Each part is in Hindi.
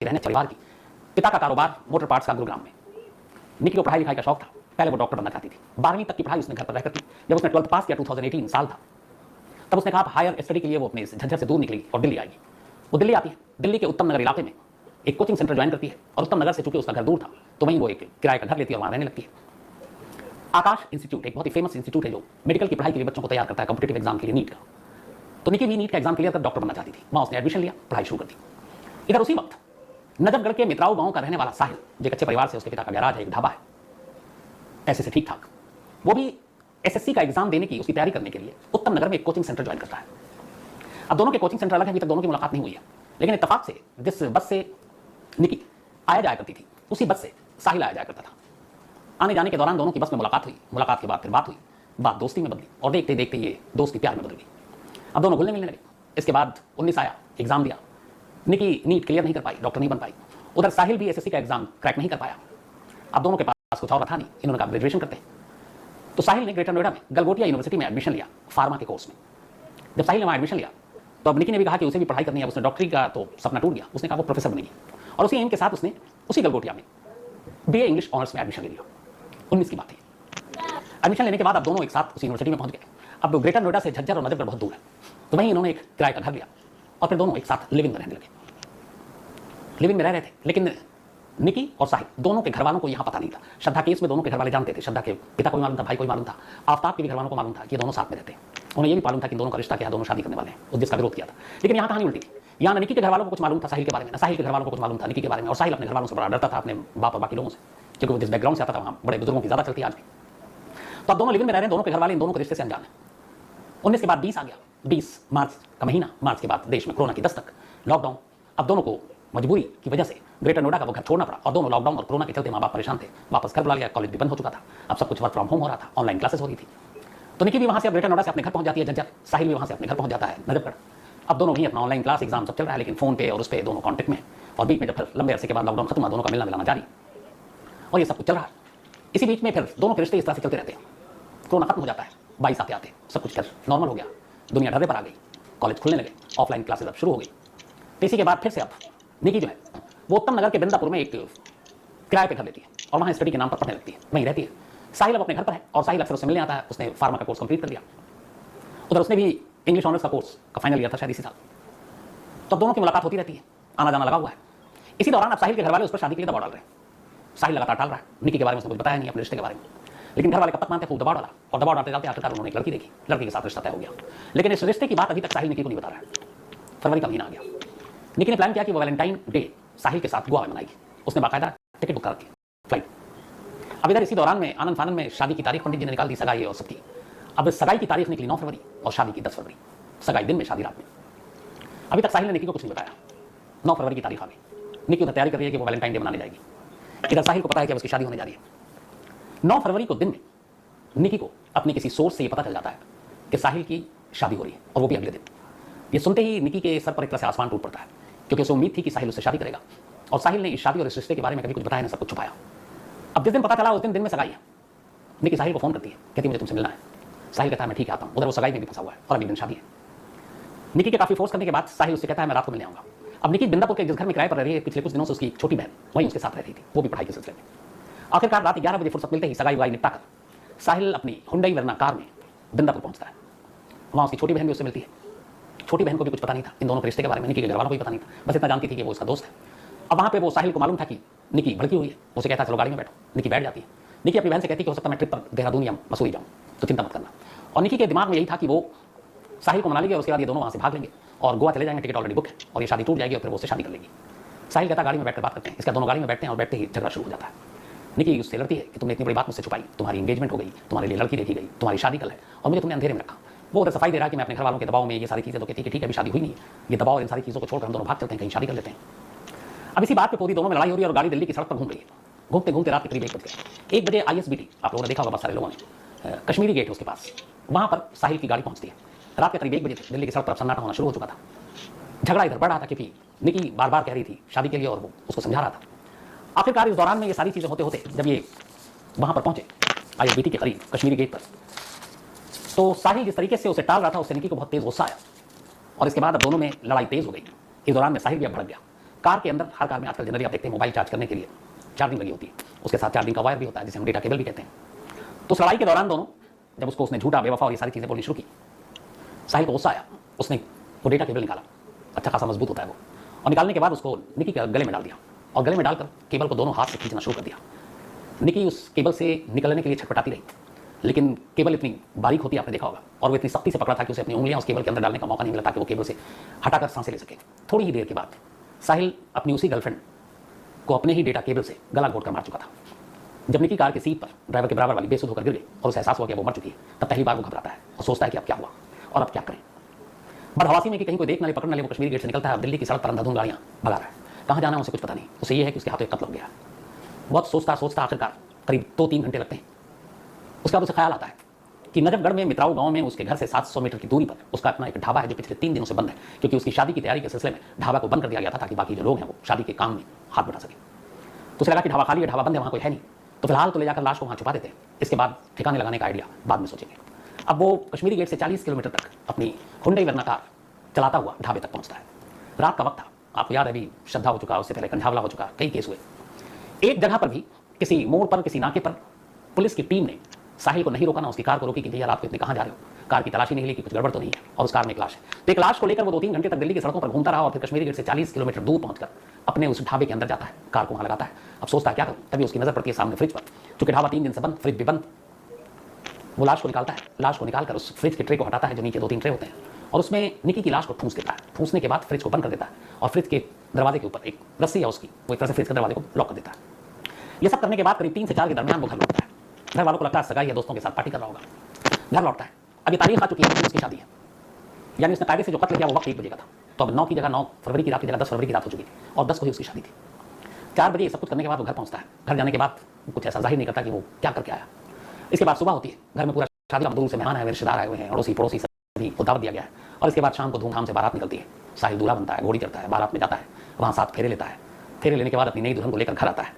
रहने परिवार की। पिता का कारोबार मोटर पार्ट्स का गुरुग्राम में। निकी को पढ़ाई लिखाई का शौक था, पहले वो डॉक्टर बनना चाहती थी। 12वीं तक की पढ़ाई उसने घर पर रहकर की। जब उसने 12th पास किया 2018 साल था, तब उसने कहा हायर स्टडी के लिए वो अपने झज्जर से दूर निकली और दिल्ली आएगी। वो दिल्ली आती है, दिल्ली के उत्तम नगर इलाके में एक कोचिंग सेंटर ज्वाइन करती है और उत्तम नगर से चूंकि उसका घर दूर था तो वहीं वो एक किराए का घर लेती है और वहां रहने लगती है। आकाश इंस्टीट्यूट एक बहुत ही फेमस इंस्टीट्यूट है जो मेडिकल की पढ़ाई के लिए बच्चों को तैयार करता है कॉम्पिटिटिव एग्जाम के लिए, नीट का। तो निकी भी नीट का एग्जाम क्लियर कर डॉक्टर बनना चाहती थी। वहां उसने एडमिशन लिया, पढ़ाई शुरू कर दी। इधर उसी वक्त नजफगढ़ के मित्राऊ गांव का रहने वाला साहिल, जो एक अच्छे परिवार से, उसके पिता का गैराज है, एक ढाबा है, ऐसे से ठीक ठाक, वो भी एसएससी का एग्जाम देने की उसकी तैयारी करने के लिए उत्तम नगर में एक कोचिंग सेंटर ज्वाइन करता है। अब दोनों के कोचिंग सेंटर अलग है, अभी तक दोनों की मुलाकात नहीं हुई है, लेकिन इत्तेफाक से जिस बस से निकी आया जाया करती थी उसी बस से साहिल आया जाया करता था। आने जाने के दौरान दोनों की बस में मुलाकात हुई, मुलाकात के बाद फिर बात हुई, बात दोस्ती में बदली और देखते देखते ये दोस्ती प्यार में बदल गई। अब दोनों घुलने मिलने लगे। इसके बाद 19 आया, एग्जाम दिया। निकी नीट क्लियर नहीं कर पाई, डॉक्टर नहीं बन पाई। उधर साहिल भी एसएससी का एग्जाम क्रैक नहीं कर पाया। अब दोनों के पास कुछ और था नहीं, इन्होंने कहा ग्रेजुएशन करते हैं। तो साहिल ने ग्रेटर नोएडा में गलगोटिया यूनिवर्सिटी में एडमिशन लिया फार्मा के कोर्स में। जब साहिल ने वहाँ एडमिशन लिया तो अब निकी ने भी कहा कि उसे भी पढ़ाई करनी है। उसने डॉक्टरी का तो सपना टूट गया, उसने कहा वो प्रोफेसर बनेगी और उसी एम के साथ उसने उसी गलगोटिया में बीए इंग्लिश ऑनर्स में एडमिशन ले लिया। 19 की बात है। एडमिशन लेने के बाद अब दोनों एक साथ उसी यूनिवर्सिटी में पहुंच गए। अब ग्रेटर नोएडा से झज्जर और नजफगढ़ बहुत दूर है, तो वहीं इन्होंने एक किराए का घर लिया और फिर दोनों एक साथ लिविंग में रहने लगे। लिविंग में रह रहे थे, लेकिन निकी और साहिल दोनों के घर वालों को यहाँ पता नहीं था। श्रद्धा केस में दोनों के घर वाले जानते थे, श्रद्धा के पिता को भी मालूम था, भाई को भी मालूम था, आफ्ताब के भी घर वालों को मालूम था कि ये दोनों साथ में रहते हैं। उन्हें ये भी मालूम था कि दोनों का रिश्ता क्या, दोनों शादी करने वाले हैं, और जिसका विरोध किया था। लेकिन यहाँ कहानी उल्टी थी। यहाँ निकी के घर वालों को कुछ मालूम था साहिल के बारे में, साहिल के घर वालों को कुछ मालूम था निकी के बारे में। और साहिल अपने घर वालों से बड़ा डरता था, अपने बाप और बाकी लोगों से, क्योंकि वो जिस बैकग्राउंड से आता था वहाँ बड़े बुजुर्गों की ज्यादा चलती है आज भी। तो अब दोनों लिविंग में रह रहे हैं, दोनों के घर वाले इन दोनों के रिश्ते से अनजान है। 19 के बाद 20 आ गया, 20 मार्च का महीना। मार्च के बाद देश में कोरोना की दस्तक, लॉकडाउन। अब दोनों को मजबूरी की वजह से ग्रेटर नोएडा का वो घर छोड़ना पड़ा और दोनों लॉकडाउन और कोरोना के चलते माँ बाप परेशान थे। वापस घर बुला लिया, कॉलेज भी बंद हो चुका था, अब सब कुछ वर्क फ्रॉम होम हो रहा था, ऑनलाइन क्लासेस हो रही थी। तो निकी भी वहाँ से ग्रेटर नोएडा से अपने घर पहुँच जाती है झज्जर, साहिल भी वहाँ से अपने घर पहुँच जाता है नजफगढ़। अब दोनों ही अपना ऑनलाइन क्लास एग्जाम सब चल रहा है, लेकिन फोन पे और उस पर दोनों कॉन्टेक्ट में। और बीच में जब फिर लंबे अरसे के बाद लॉकडाउन खत्म हुआ, दोनों का मिलना मिलाना जारी और ये सब कुछ चल रहा है। इसी बीच में फिर दोनों के रिश्ते इस तरह से चलते रहते हैं। कोरोना खत्म हो जाता है, 22 आते आते सब कुछ फिर नॉर्मल हो गया, दुनिया ढर्रे पर आ गई, कॉलेज खुलने लगे, ऑफलाइन क्लासेस अब शुरू हो गई। तो इसी के बाद फिर से अब निकी जो है वो उत्तम नगर के बिंदापुर में एक किराए पे घर लेती है और वहाँ स्टडी के नाम पर पढ़ने लगती है, वहीं रहती है। साहिल अब अपने घर पर है और साहिल अक्सर उससे मिलने आता है। उसने फार्मा का कोर्स कंप्लीट कर लिया, उधर उसने भी इंग्लिश ऑनर्स का कोर्स का फाइनल ईयर था शायद इसी साल। तो दोनों की मुलाकात होती रहती है, आना जाना लगा हुआ है। इसी दौरान अब साहिल के घर वाले उस पर शादी के लिए दबाव डाल रहे हैं। साहिल लगातार टाल रहा है, निकी के बारे में उसने कुछ बताया नहीं, अपने रिश्ते के बारे में, लेकिन घर वाले कब तक मानते, खूब दबाव डाला और दबाव डालते डालते आखिरकार उन्होंने एक लड़की देखी, लड़की के साथ रिश्ता तय हो गया। लेकिन इस रिश्ते की बात अभी तक साहिल निकी को नहीं बता रहा है। फरवरी का महीना आ गया, निकी ने प्लान किया कि वो वैलेंटाइन डे साहिल के साथ गोवा में मनाएगी। उसने बाकायदा टिकट बुक करा दी, फ्लाइट। अब इधर इसी दौरान में आनंद फानंद में शादी की तारीख पंडित जी ने निकाल दी, सगाई और सबकी। अब सगाई की तारीख निकली 9 फरवरी और शादी की 10 फरवरी। सगाई दिन में, शादी रात में। अभी तक साहिल ने निकी को कुछ नहीं बताया। 9 फरवरी की तारीख आ गई, निकी उधर तैयारी कर रही है कि वो वैलेंटाइन डे मनाने जाएगी। इधर साहिल को पता है कि उसकी शादी होने जा रही है। 9 फरवरी को दिन में निकी को अपने किसी सोर्स से ये पता चल जाता है कि साहिल की शादी हो रही है, और वो भी अगले दिन। ये सुनते ही निकी के सर पर एक तरह से आसमान टूट पड़ता है, क्योंकि उसे उम्मीद थी कि साहिल उससे शादी करेगा और साहिल ने इस शादी और इस रिश्ते के बारे में कभी कुछ बताया नहीं, सब कुछ छुपाया। अब जिस दिन पता चला उस दिन में सगाई है। निकी साहिल को फोन करती है, कहती है मुझे तुमसे मिलना है। साहिल कहता है मैं ठीक आता हूँ। उधर वो सगाई में भी फंसा हुआ है और अगले दिन शादी है। निकी के काफी फोर्स करने के बाद साहिल उससे कहता है मैं रात को मिलने आऊंगा। अब निकी बिंदापुर के जिस घर में किराए पर रह रही है, पिछले कुछ दिनों से उसकी छोटी बहन वहीं उसके साथ रहती थी, वो भी पढ़ाई के सिलसिले में। आखिरकार रात 11 बजे फुर्सत मिलते ही सगाई वगाई निपटा कर साहिल अपनी हुंडई वरना कार में बिंदापुर पहुंचता है। वहाँ उसकी छोटी बहन भी उससे मिलती है। छोटी बहन को भी कुछ पता नहीं था इन दोनों के रिश्ते के बारे में, निकी के घर वालों को भी पता नहीं था, बस इतना जानती थी कि वो उसका दोस्त है। अब वहाँ पे वो साहिल को मालूम था कि निकी भड़की हुई है, उसे कहता है चलो गाड़ी में बैठो। निकी बैठ जाती है। निकी अपनी बहन से कहती है कि हो सकता है मैं ट्रिप पर देहरादून या मसूरी जाऊँ, तो चिंता मत करना। और निकी के दिमाग में यही था कि वो साहिल को मना लेगी और उसके बाद ये दोनों वहाँ से भाग लेंगे और गोवा चले जाएंगे, टिकट ऑलरेडी बुक है, और ये शादी टूट जाएगी और फिर वो उससे शादी कर लेगी। साहिल कहता गाड़ी में बैठकर बात करते हैं। इसका दोनों गाड़ी में बैठते हैं और बैठते ही झगड़ा शुरू हो जाता है। निकी उससे लड़ती है कि तुमने इतनी बड़ी बात मुझसे छुपाई, तुम्हारी एंगेजमेंट हो गई, तुम्हारे लिए लड़की देखी गई, तुम्हारी शादी कल है और मुझे तुमने अंधेरे में रखा। वो उधर सफाई दे रहा है कि मैं अपने घर वालों के दबाव में ये सारी चीज़ें, तो कहती है कि ठीक है अभी शादी हुई नहीं, ये दबाव इन सारी चीज़ों को छोड़कर हम दोनों भाग चलते हैं, कहीं शादी कर लेते हैं। अब इसी बात पे पूरी दोनों में लड़ाई हो रही है और गाड़ी दिल्ली की सड़क पर घूम रही है। घूमते घूमते रात के करीब 1 बज गए। 1 बजे ISBT, आप लोगों ने देखा होगा बहुत सारे लोगों ने, कश्मीरी गेट है उसके पास, वहाँ पर साहिल की गाड़ी पहुँचती है। रात के करीब 1 बजे दिल्ली की सड़क पर सन्नाटा होना शुरू हो चुका था। झगड़ा इधर बढ़ रहा था क्योंकि निकी बार बार कह रही थी शादी के लिए और वो उसको समझा रहा था। आखिरकार इस दौरान में ये सारी चीज़ें होते होते जब ये वहाँ पर पहुँचे ISBT के करीब कश्मीरी गेट पर, तो साहिल जिस तरीके से उसे टाल रहा था उससे निकी को बहुत तेज़ गुस्सा आया और इसके बाद अब दोनों में लड़ाई तेज़ हो गई। इस दौरान में साहिल भी अब भड़क गया। कार के अंदर, हर कार में आजकल जनरली आप देखते हैं मोबाइल चार्ज करने के लिए चार्जिंग लगी होती है, उसके साथ चार्जिंग का वायर भी होता है जिसे हम डेटा केबल भी कहते हैं। तो उस लड़ाई के दौरान दोनों, जब उसने झूठा, बेवफा और ये सारी चीज़ें बोलनी शुरू की, साहिल को गुस्सा आया, उसने वो डेटा केबल निकाला, अच्छा खासा मजबूत होता है वो, और निकालने के बाद उसको निकी के गले में डाल दिया और गले में डालकर केबल को दोनों हाथ से खींचना शुरू कर दिया। निकी उस केबल से निकलने के लिए छटपटाती रही, लेकिन केबल इतनी बारीक होती है, आपने देखा होगा, और वो इतनी सख्ती से पकड़ा था कि उसे अपनी उंगलियां उस केबल के अंदर डालने का मौका नहीं मिला ताकि वो केबल से हटाकर सांसें ले सके। थोड़ी ही देर के बाद साहिल अपनी उसी गर्लफ्रेंड को अपने ही डेटा केबल से गला घोट कर मार चुका था। जब निकी कार की सीट पर ड्राइवर के बराबर वाली बेसुध होकर गिर गई और उसे एहसास हुआ कि वो मर चुकी है, तब पहली बार वो घबराता है और सोचता है कि अब क्या हुआ और अब क्या करें। बदहवासी में कि कहीं कोई देख ना ले, पकड़ ना ले, वो कश्मीरी गेट से निकलता है, अब दिल्ली की सड़क पर अंधाधुंध गाड़ियां भगा रहा है, कहाँ जाना है उसे कुछ पता नहीं। उसे ये है कि उसके हाथों एक कत्ल हो गया। बहुत सोचता सोचता आखिरकार करीब 2-3 घंटे लगते हैं। उसके बाद उसे ख्याल आता है कि नजफगढ़ में मित्राऊ गांव में उसके घर से 700 मीटर की दूरी पर उसका अपना एक ढाबा है जो पिछले 3 दिनों से बंद है, क्योंकि उसकी शादी की तैयारी के सिलसिले में ढाबा को बंद कर दिया गया था ताकि बाकी जो लोग हैं वो शादी के काम में हाथ बढ़ा सके। तो उसे लगा कि ढाबा खाली है, ढाबा बंद है, वहाँ कोई है नहीं, तो फिलहाल तो ले जाकर लाश को वहाँ छुपा देते हैं, इसके बाद ठिकाने लगाने का आइडिया बाद में सोचेंगे। अब वो कश्मीरी गेट से 40 किलोमीटर तक अपनी हुंडई वर्ना कार चलाता हुआ ढाबे तक पहुँचता है। रात का वक्त था, आपको याद है, अभी श्रद्धा हो चुका, उससे पहले कंझावला हो चुका, कई केस हुए। एक जगह पर भी किसी मोड़ पर, किसी नाके पर पुलिस की टीम ने साहिल को नहीं रोका, ना उसकी कार को रोकी कि भैया रात को इतने कहाँ जा रहे हो, कार की तलाशी नहीं ली कि कुछ गड़बड़ तो नहीं है, और उस कार में एक लाश है। तो एक लाश को लेकर वो 2-3 घंटे तक दिल्ली की सड़कों पर घूमता रहा और फिर कश्मीरी गेट से 40 किलोमीटर दूर पहुंचकर अपने उस ढाबे के अंदर जाता है, कार को वहां लगाता है। अब सोचता है क्या करूं, तभी उसकी नजर पड़ती है सामने फ्रिज पर, चूंकि ढाबा 3 दिन से बंद, फ्रिज भी बंद। वो लाश को निकालता है, लाश को निकालकर उस फ्रिज के ट्रे को हटाता है जो नीचे 2-3 ट्रे होते हैं, और उसमें निकी की लाश को ठूंस देता है। ठूंसने के बाद फ्रिज को बंद कर देता है और फ्रिज के दरवाजे के ऊपर एक रस्सी है उसकी, वो एक तरह से फ्रिज के दरवाजे को लॉक कर देता है। ये सब करने के बाद करीब 3 से 4 के दरमियान वो घर लौटता है। घर वालों को लगता है सगाई या दोस्तों के साथ पार्टी कर रहा होगा। घर लौटता है, अब ये तारीख आ चुकी है कि उसकी शादी है, यानी उसने कायदे से जो कत्ल किया वो वक्त 1 बजे का था, तो अब 9 की जगह 9 फरवरी की रात की जगह 10 फरवरी की रात हो चुकी थी और 10 को ही उसकी शादी थी। 4 बजे सब कुछ करने के बाद वो घर पहुंचता है। घर जाने के बाद कुछ ऐसा जाहिर नहीं करता कि वो क्या करके आया। इसके बाद सुबह होती है, घर में पूरा शादी का दूर से मेहमान आए हुए, रिश्तेदार आए हुए हैं, अड़ोसी पड़ोसी सभी को दावत दिया गया है, और इसके बाद शाम को धूमधाम से बारात निकलती है। साहिल दूल्हा बनता है, घोड़ी चढ़ता है, बारात में जाता है, वहाँ 7 फेरे लेता है। फेरे लेने के बाद अपनी नई दुल्हन को लेकर घर आता है,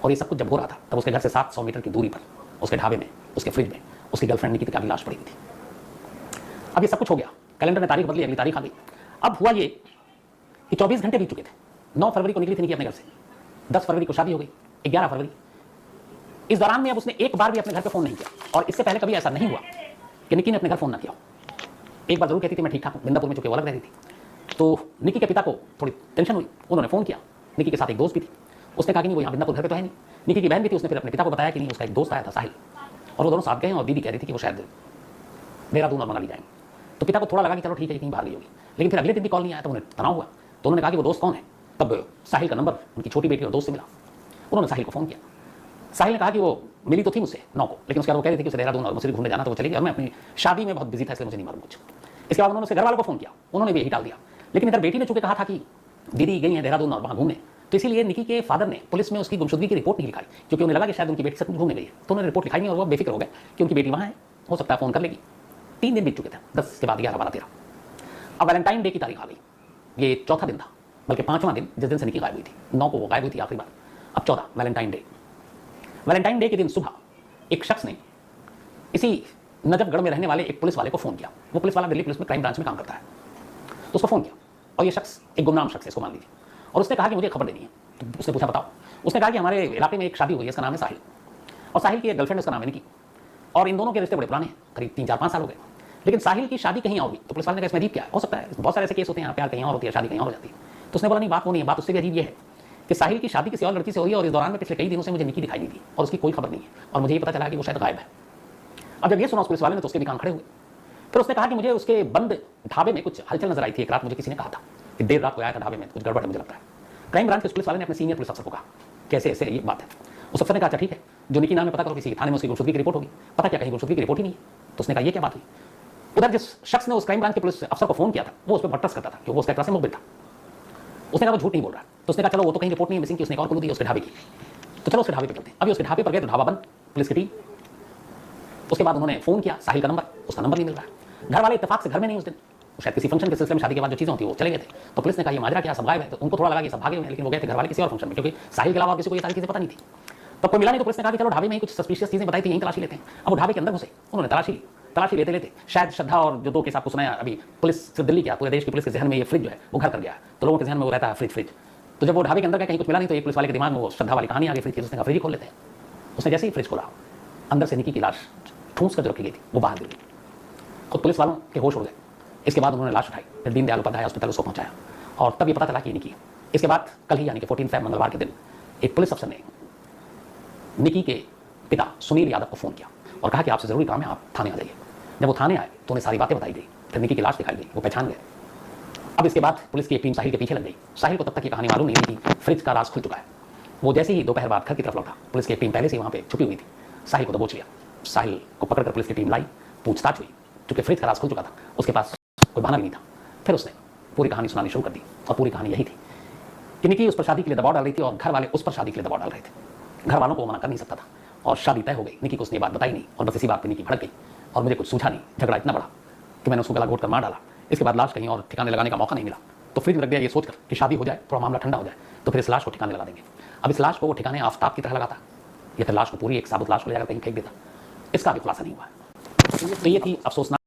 और ये सब कुछ जब हो रहा था तब उसके घर से 700 मीटर की दूरी पर उसके ढाबे में, उसके फ्रिज में उसकी गर्लफ्रेंड निकी की लाश पड़ी हुई थी। अब ये सब कुछ हो गया, कैलेंडर ने तारीख बदली, अगली तारीख आ गई। अब हुआ ये कि 24 घंटे बीत चुके थे। 9 फरवरी को निकली थी निकी अपने घर से, 10 फरवरी को शादी हो गई, 11 फरवरी। इस दौरान में अब उसने एक बार भी अपने घर पे फोन नहीं किया, और इससे पहले कभी ऐसा नहीं हुआ कि निकी ने अपने घर फोन ना किया। एक बार जरूर कहती थी मैं ठीक ठाक हूँ, बिंदापुर में चुके वो अलग रहती थी। तो निकी के पिता को थोड़ी टेंशन हुई, उन्होंने फोन किया। निकी के साथ एक दोस्त भी थी, उसने कहा कि नहीं वो यहाँ बिंदापुर घर पे तो है नहीं। निकी की बहन भी थी, उसने फिर अपने पिता को बताया कि नहीं उसका एक दोस्त आया था साहिल, और वो दोनों साथ गए, और दीदी कह रही थी कि वो शायद देहरादून और मनाली जाएंगे। तो पिता को थोड़ा लगा कि चलो ठीक है कहीं बाहर गई होगी, लेकिन फिर अगले दिन भी कॉल नहीं आया तो उन्हें तनाव हुआ। तो उन्होंने कहा कि वो दोस्त कौन है। तब साहिल का नंबर उनकी छोटी बेटी और दोस्त से मिला, उन्होंने साहिल को फोन किया। साहिल ने कहा कि वो मिली तो थी मुझसे 9 को, लेकिन उसके बाद वो कह रही थी कि उसे देहरादून और मसूरी घूमने जाना, तो वो चली गई और मैं अपनी शादी में बहुत बिजी था इसलिए मुझे नहीं मालूम कुछ। इसके बाद उन्होंने उसके घर वालों को फोन किया, उन्होंने भी यही डाल दिया। लेकिन इधर बेटी ने चूंकि कहा था कि दीदी गई है देहरादून और वहाँ घूमने, तो इसीलिए निकी के फादर ने पुलिस में उसकी गुमशुदगी की रिपोर्ट नहीं लिखाई, क्योंकि उन्हें लगा कि शायद उनकी बेटी से कुछ घूमने गई है। तो उन्होंने रिपोर्ट लिखाई नहीं और वो बेफिक्र हो गए कि उनकी बेटी वहाँ है, हो सकता है फोन कर लेगी। 3 दिन बीत चुके थे, 10 के बाद 11, 12, 13। अब वैलेंटाइन डे की तारीख आ गई। ये चौथा दिन था, बल्कि 5वां दिन, जिस दिन से निकी गायब हुई थी। 9 को वो गायब हुई थी आखिरी बार, अब 14 वैलेंटाइन डे। वैलेंटाइन डे के दिन सुबह एक शख्स ने इसी नजफगढ़ में रहने वाले एक पुलिस वाले को फोन किया। वो पुलिस वाला दिल्ली पुलिस में क्राइम ब्रांच में काम करता है, तो उसको फोन किया, और ये शख्स एक गुमनाम शख्स है, इसको मान लीजिए। और उसने कहा कि मुझे खबर देनी है। तो उसने पूछा बताओ। उसने कहा कि हमारे इलाके में एक शादी हुई है, इसका नाम है साहिल, और साहिल की एक गर्लफ्रेंड, उसका नाम है निकी, और इन दोनों के रिश्ते बड़े पुराने हैं, करीब 3-4-5 साल हो गए। लेकिन साहिल की शादी कहीं और हुई। तो पुलिस वाले ने कहा इसमें अजीब क्या है, हो सकता है बहुत सारे ऐसे केस होते हैं, प्यार कहीं और होती है, शादी कहीं और हो जाती है। तो उसने बोला नहीं, बात वो नहीं है, बात उससे भी अजीब ये है कि साहिल की शादी किसी और लड़की से हुई है, और इस दौरान में पिछले कई दिनों से मुझे निकी दिखाई नहीं दी और उसकी कोई खबर नहीं है, और मुझे ये पता चला कि वो शायद गायब है। अब जब ये सुना उस पुलिस वाले ने तो उसके भी कान खड़े हुए। फिर उसने कहा कि मुझे उसके बंद ढाबे में कुछ हलचल नजर आई थी। एक रात मुझे किसी ने कहा था कि देर रात को आया था ढाबे में, कुछ गड़बड़ है मुझे लगता है। क्राइम ब्रांच के पुलिस वाले ने अपने सीनियर पुलिस अफसर को कहा कैसे ऐसे ये बात है। उस अफसर ने कहा अच्छा ठीक है, जो निकी नाम है पता करो, किसी थाने में उसकी गुमशुदगी की रिपोर्ट होगी। पता क्या, कहीं गुमशुदगी की रिपोर्ट ही नहीं है। तो उसने कहा ये क्या बात हुई। उधर जिस शख्स ने उस क्राइम ब्रांच के पुलिस अफसर को फोन किया था वो उस पर भट्टस करता था, क्योंकि वो उसका एक तरह से मुखबिर था। उसने कहा वो झूठ नहीं बोल रहा। तो उसने कहा चलो वो तो कहीं रिपोर्ट नहीं है मिसिंग की, उसने एक और क्लू दी उसके ढाबे की। तो चलो उसके ढाबे पर चलते हैं। अभी उसके ढाबे पर गए तो ढाबा बंद, पुलिस की टीम। उसके बाद उन्होंने फोन किया साहिल का नंबर, उसका नंबर नहीं मिल रहा है। घर वाले इत्तेफाक से घर में नहीं उस दिन, शायद किसी फंक्शन के सिलसिले में शादी के बाद जो चीज़ें होती है वो चले गए थे। तो पुलिस ने कहा ये माजरा क्या, सब गायब है। तो उनको थोड़ा लगा कि सब भागे हुए हैं, लेकिन वो गए थे घर वाले किसी और फंक्शन में, क्योंकि साहिल के अलावा किसी को ये सारी चीज़ें पता नहीं थी। तब कोई मिला नहीं, तो पुलिस ने कहा कि चलो ढाबे में ही कुछ सस्पिशियस चीज़ें बताई थी, यहीं तलाशी लेते हैं। अब वो ढाबे के अंदर घुसे, उन्होंने तलाशी ली। तलाशी लेते लेते शायद श्रद्धा और जो 2 केस आपको सुनाया अभी, पुलिस सिर्फ दिल्ली क्या पूरे देश की पुलिस के जहन में ये फ्रिज जो है वो घर कर गया है। तो लोगों के जहन में वो रहता है फ्रिज फ्रिज। तो जब वो ढाबे के अंदर गए, कहीं कुछ मिला नहीं, तो एक पुलिस वाले के दिमाग में वो श्रद्धा वाली कहानी आ गई फ्रिज की। उसने कहा फ्रिज ही खोल लेते हैं। उसने जैसे ही फ्रिज खोला, अंदर से निकी की लाश ठूंस कर जो रखी गई थी वो बाहर गिर गई। खुद पुलिस वालों के होश उड़ गए। इसके बाद उन्होंने लाश उठाई, फिर दीनदयाल उपाध्याय हॉस्पिटल उसको पहुंचाया और तब ये पता चला कि निकी है। इसके बाद कल ही यानी कि 14 फेब मंगलवार के दिन एक पुलिस अफसर ने निकी के पिता सुनील यादव को फोन किया और कहा कि आपसे जरूरी काम है, आप थाने आ जाइए। जब वो थाने आए तो उन्हें सारी बातें बताई गई, फिर निकी की लाश दिखाई गई, वो पहचान गए। अब इसके बाद पुलिस की एक टीम साहिल के पीछे लग गई। साहिल को तब तक ये कहानी मालूम नहीं थी कि फ्रिज का राज खुल चुका है। वो जैसे ही दोपहर बाद घर की तरफ लौटा, पुलिस की एक टीम पहले से वहां पे छुपी हुई थी, साहिल को दबोच लिया। साहिल को पकड़कर पुलिस की टीम लाई, पूछताछ हुई। चूंकि फ्रिज का राज खुल चुका था, उसके पास कोई बहाना भी नहीं था। फिर उसने पूरी कहानी सुनानी शुरू कर दी और पूरी कहानी यही थी कि निकी उस पर शादी के लिए दबाव डाल रही थी और घर वाले उस पर शादी के लिए दबाव डाल रहे थे। घर वालों को मना कर नहीं सकता था और शादी तय हो गई। निकी को उसने बात बताई नहीं और बस इसी बात पर निकी भड़क गई और मुझे कुछ सूझा नहीं। झगड़ा इतना बड़ा कि मैंने उसको गला घोट कर मार डाला। इसके बाद लाश कहीं और ठिकाने लगाने का मौका नहीं मिला, तो फ्रिज में रख दिया ये सोचकर कि शादी हो जाए, थोड़ा मामला ठंडा हो जाए, तो फिर इस लाश को ठिकाने लगा देंगे। अब इस लाश को वो ठिकाने आफ्ताब की तरह लगाता या फिर लाश को पूरी एक साबुत लाश को ले जाकर कहीं फेंक देता, इसका भी खुलासा नहीं हुआ। तो ये थी अफसोसनाक